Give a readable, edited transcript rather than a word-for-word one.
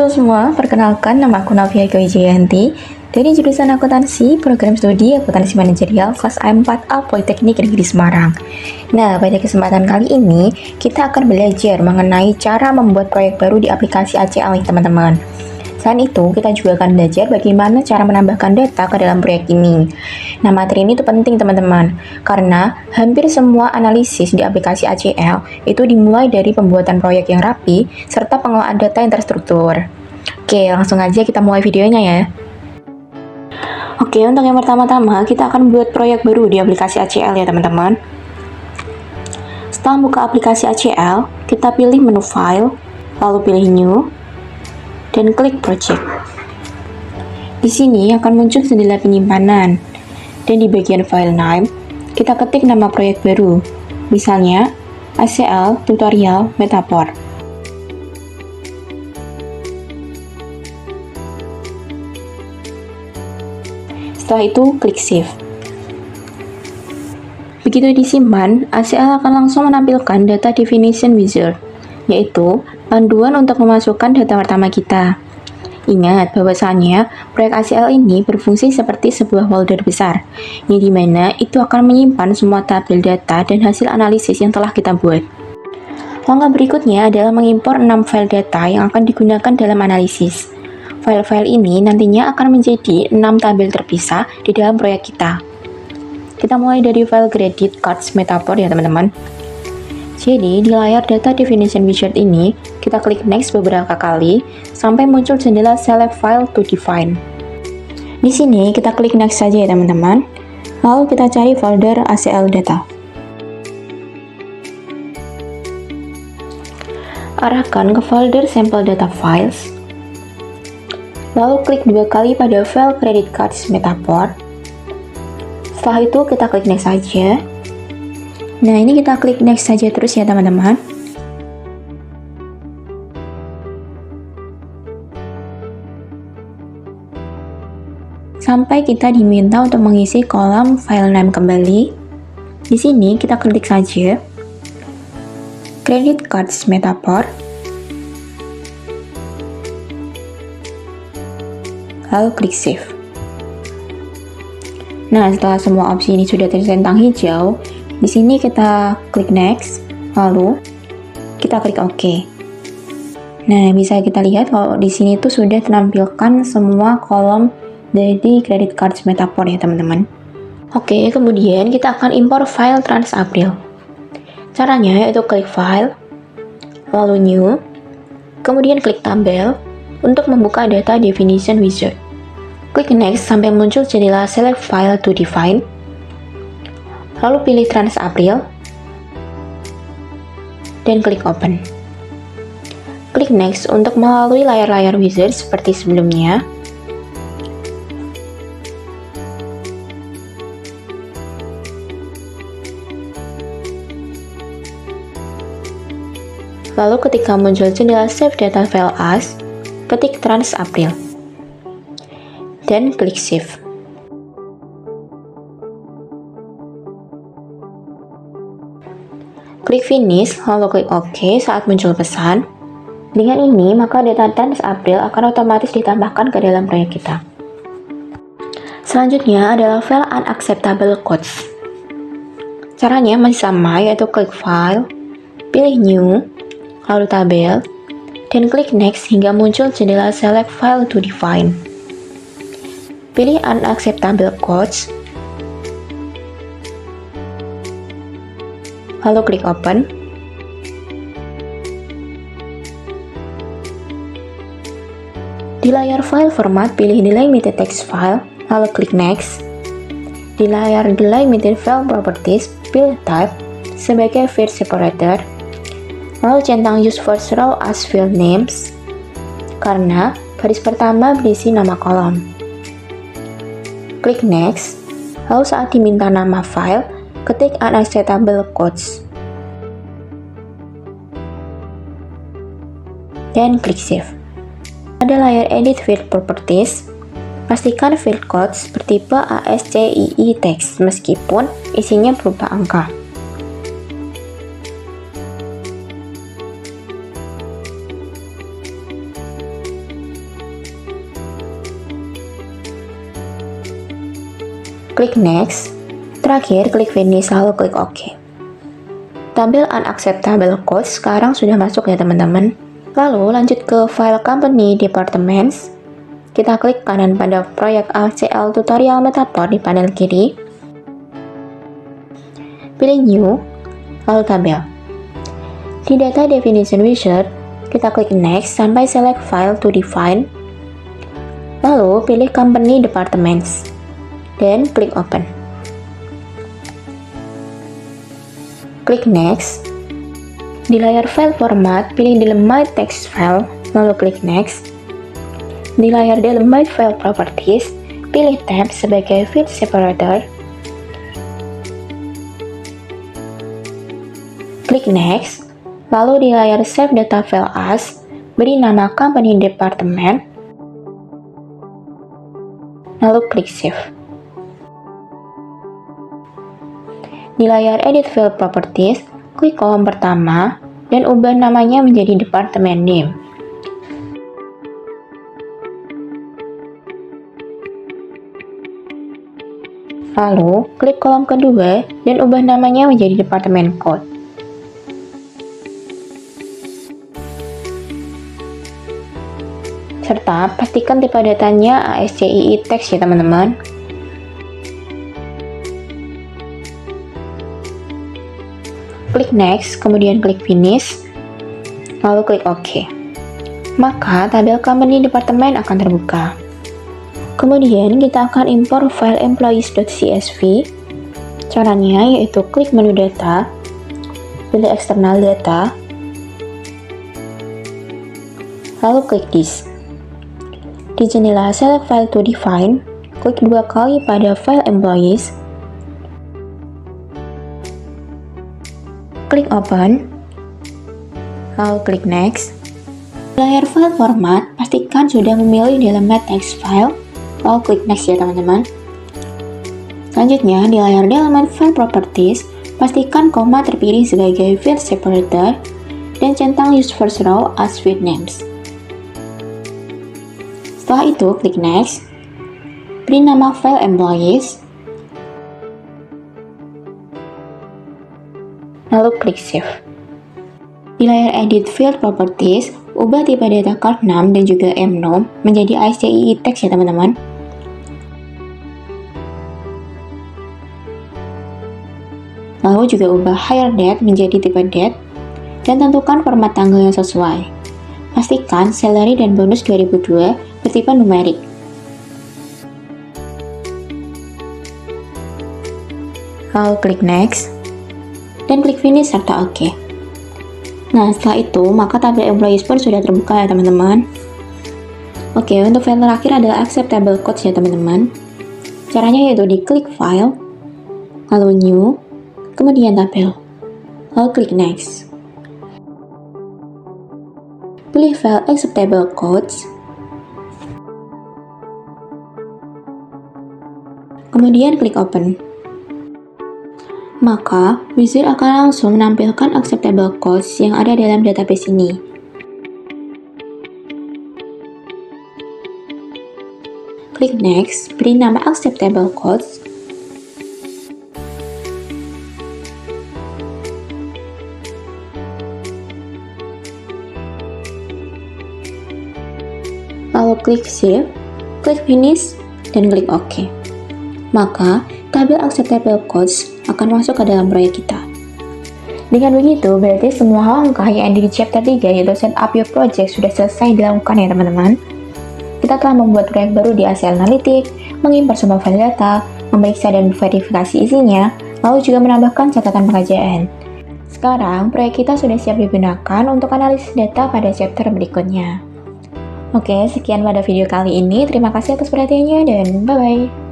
Halo semua, perkenalkan nama aku Navia Wijayanti dari jurusan Akuntansi, Program Studi Akuntansi Manajerial kelas A4A Politeknik Negeri Semarang. Nah, pada kesempatan kali ini kita akan belajar mengenai cara membuat proyek baru di aplikasi ACL nih teman-teman. Selain itu, kita juga akan belajar bagaimana cara menambahkan data ke dalam proyek ini. Nah, materi ini tuh penting teman-teman, karena hampir semua analisis di aplikasi ACL itu dimulai dari pembuatan proyek yang rapi, serta pengelolaan data yang terstruktur. Oke, langsung aja kita mulai videonya ya. Oke, untuk yang pertama-tama, kita akan buat proyek baru di aplikasi ACL ya teman-teman. Setelah buka aplikasi ACL, kita pilih menu File, lalu pilih New, dan klik Project. Di sini akan muncul jendela penyimpanan, dan di bagian File Name, kita ketik nama proyek baru, misalnya ACL Tutorial Metaphor. Setelah itu, klik Save. Begitu disimpan, ACL akan langsung menampilkan Data Definition Wizard, yaitu panduan untuk memasukkan data pertama kita. Ingat bahwasannya proyek ACL ini berfungsi seperti sebuah folder besar, yang dimana itu akan menyimpan semua tabel data dan hasil analisis yang telah kita buat. Langkah berikutnya adalah mengimpor 6 file data yang akan digunakan dalam analisis. File-file ini nantinya akan menjadi 6 tabel terpisah di dalam proyek kita. Kita mulai dari file Credit Cards Metaphor ya teman-teman. Jadi, di layar Data Definition Wizard ini, kita klik Next beberapa kali, sampai muncul jendela Select File to Define. Di sini, kita klik Next saja ya teman-teman, lalu kita cari folder ACL Data. Arahkan ke folder Sample Data Files, lalu klik 2 kali pada file Credit Cards Metaphor. Setelah itu, kita klik Next saja. Nah, ini kita klik Next saja terus ya teman-teman. Sampai kita diminta untuk mengisi kolom file name kembali. Di sini kita klik saja Credit Cards Metaphor. Lalu klik Save. Nah, setelah semua opsi ini sudah tercentang hijau, di sini kita klik Next, lalu kita klik OK. Nah, bisa kita lihat kalau di sini tuh sudah menampilkan semua kolom dari Credit Cards Metaphor ya teman-teman. Oke, kemudian kita akan impor file TransApril. Caranya yaitu klik File, lalu New, kemudian klik Tabel untuk membuka Data Definition Wizard. Klik Next sampai muncul jendela Select File to Define. Lalu pilih TransApril dan klik Open. Klik Next untuk melalui layar-layar wizard seperti sebelumnya. Lalu ketika muncul jendela Save Data File As, ketik TransApril dan klik Save. Klik Finish, lalu klik OK saat muncul pesan. Dengan ini, maka data TransApril akan otomatis ditambahkan ke dalam proyek kita. Selanjutnya adalah file Unacceptable Codes. Caranya masih sama, yaitu klik File, pilih New, lalu Tabel, dan klik Next hingga muncul jendela Select File to Define. Pilih Unacceptable Codes, lalu klik Open. Di layar file format, pilih Delimited Text File, lalu klik Next. Di layar Delimited File Properties, pilih Type sebagai Field Separator, lalu centang Use First Row as Field Names, karena baris pertama berisi nama kolom. Klik Next, lalu saat diminta nama file, ketik Unacceptable Codes dan klik Save. Pada layar Edit Field Properties, pastikan field codes bertipe ASCII text meskipun isinya berupa angka. Klik Next. Terakhir, klik Finish lalu klik OK. Tabel Unacceptable Codes sekarang sudah masuk ya teman-teman. Lalu lanjut ke File Company Departments. Kita klik kanan pada proyek ACL Tutorial Metator di panel kiri. Pilih New, lalu tabel. Di Data Definition Wizard, kita klik Next sampai select File to Define. Lalu pilih Company Departments dan klik Open. Klik Next. Di layar File Format, pilih Delete Text File, lalu klik Next. Di layar Delete File Properties, pilih tab sebagai Field Separator. Klik Next. Lalu di layar Save Data File As, beri nama Company Department. Lalu klik Save. Di layar Edit File Properties, klik kolom pertama dan ubah namanya menjadi Department Name. Lalu, klik kolom kedua dan ubah namanya menjadi Department Code. Serta pastikan tipe datanya ASCII text ya teman-teman. Klik Next, kemudian klik Finish, lalu klik OK. Maka tabel Company Department akan terbuka. Kemudian kita akan impor file employees.csv. Caranya yaitu klik menu data, pilih external data, lalu klik this. Di jendela select file to define, klik dua kali pada file employees, klik open, lalu klik next. Di layar file format, pastikan sudah memilih Delete Text File, lalu klik next ya teman-teman. Selanjutnya, di layar Delete File Properties, pastikan koma terpilih sebagai Field Separator dan centang Use First Row as Field Names. Setelah itu, klik next, beri nama file employees, lalu klik save. Di layar Edit Field Properties, ubah tipe data card name dan juga mnom menjadi ASCII text ya teman-teman. Lalu juga ubah hire date menjadi tipe date dan tentukan format tanggal yang sesuai. Pastikan salary dan bonus 2002 bertipe numerik. Lalu klik next dan klik finish serta OK. Nah, setelah itu, maka tabel employees pun sudah terbuka ya teman-teman. Oke, untuk file terakhir adalah acceptable codes ya teman-teman. Caranya yaitu diklik file, lalu new, kemudian tabel, lalu klik next. Pilih file acceptable codes, kemudian klik open. Maka, wizard akan langsung menampilkan acceptable codes yang ada dalam database ini. Klik next, beri nama acceptable codes, lalu klik save, klik finish, dan klik OK. Maka, tabel acceptable codes akan masuk ke dalam proyek kita. Dengan begitu, berarti semua langkah yang ada di chapter 3 yaitu set up your project sudah selesai dilakukan ya teman-teman. Kita telah membuat proyek baru di ACL Analytics, mengimpor semua file data, memeriksa dan verifikasi isinya, lalu juga menambahkan catatan pengerjaan. Sekarang, proyek kita sudah siap digunakan untuk analisis data pada chapter berikutnya. Oke, sekian pada video kali ini. Terima kasih atas perhatiannya dan bye-bye.